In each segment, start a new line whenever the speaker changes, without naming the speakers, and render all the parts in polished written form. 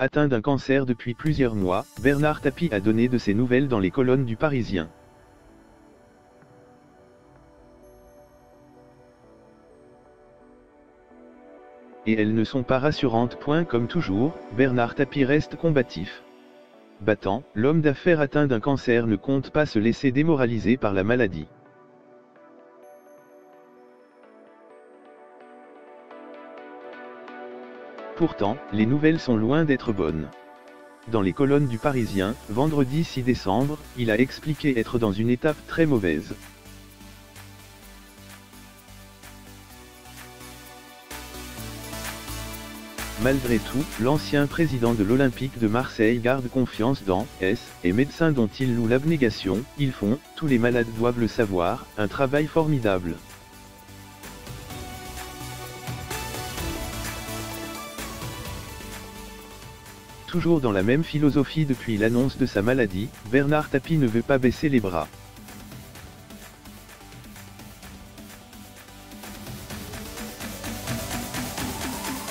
atteint d'un cancer depuis plusieurs mois, Bernard Tapie a donné de ses nouvelles dans les colonnes du Parisien. Et elles ne sont pas rassurantes. Comme toujours, Bernard Tapie reste combatif. Battant, l'homme d'affaires atteint d'un cancer ne compte pas se laisser démoraliser par la maladie. Pourtant, les nouvelles sont loin d'être bonnes. Dans les colonnes du Parisien, vendredi 6 décembre, il a expliqué être dans une étape très mauvaise. Malgré tout, l'ancien président de l'Olympique de Marseille garde confiance dans S et médecins dont il loue l'abnégation. Ils font, tous les malades doivent le savoir, un travail formidable. Toujours dans la même philosophie depuis l'annonce de sa maladie, Bernard Tapie ne veut pas baisser les bras.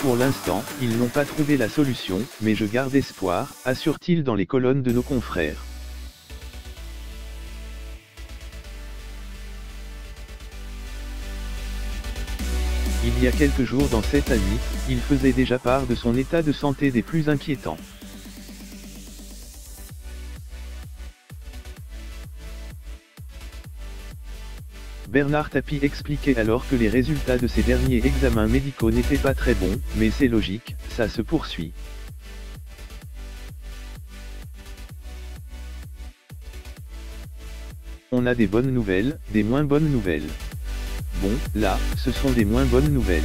Pour l'instant, ils n'ont pas trouvé la solution, mais je garde espoir, assure-t-il dans les colonnes de nos confrères. Il y a quelques jours dans 7 à 8, il faisait déjà part de son état de santé des plus inquiétants. Bernard Tapie expliquait alors que les résultats de ses derniers examens médicaux n'étaient pas très bons, mais c'est logique, ça se poursuit. On a des bonnes nouvelles, des moins bonnes nouvelles. Bon, là, ce sont des moins bonnes nouvelles.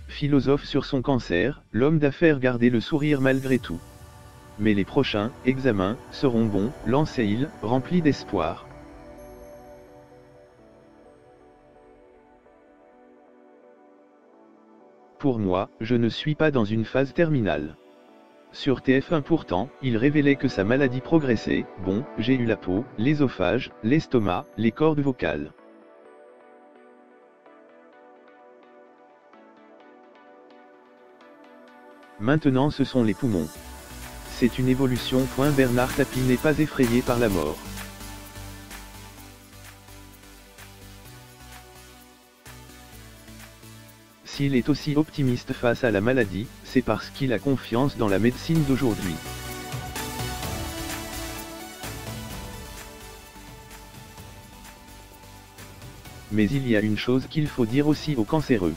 Philosophe sur son cancer, l'homme d'affaires gardait le sourire malgré tout. Mais les prochains examens seront bons, lançait-il, rempli d'espoir. Pour moi, je ne suis pas dans une phase terminale. Sur TF1 pourtant, il révélait que sa maladie progressait. Bon, j'ai eu la peau, l'ésophage, l'estomac, les cordes vocales. Maintenant ce sont les poumons. C'est une évolution. Bernard Tapie n'est pas effrayé par la mort. S'il est aussi optimiste face à la maladie, c'est parce qu'il a confiance dans la médecine d'aujourd'hui. Mais il y a une chose qu'il faut dire aussi aux cancéreux.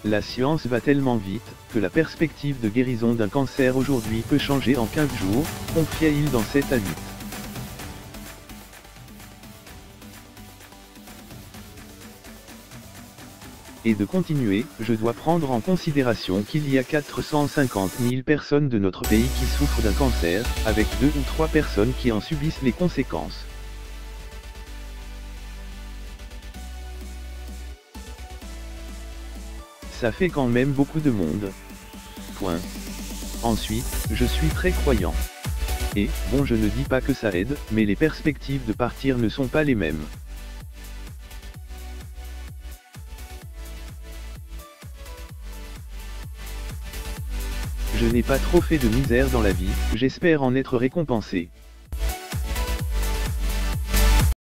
La science va tellement vite, que la perspective de guérison d'un cancer aujourd'hui peut changer en 15 jours, confiait-il dans 7 à 8. Et de continuer, je dois prendre en considération qu'il y a 450 000 personnes de notre pays qui souffrent d'un cancer, avec 2 ou 3 personnes qui en subissent les conséquences. Ça fait quand même beaucoup de monde. Ensuite, je suis très croyant. Et, bon, je ne dis pas que ça aide, mais les perspectives de partir ne sont pas les mêmes. Je n'ai pas trop fait de misère dans la vie, j'espère en être récompensé.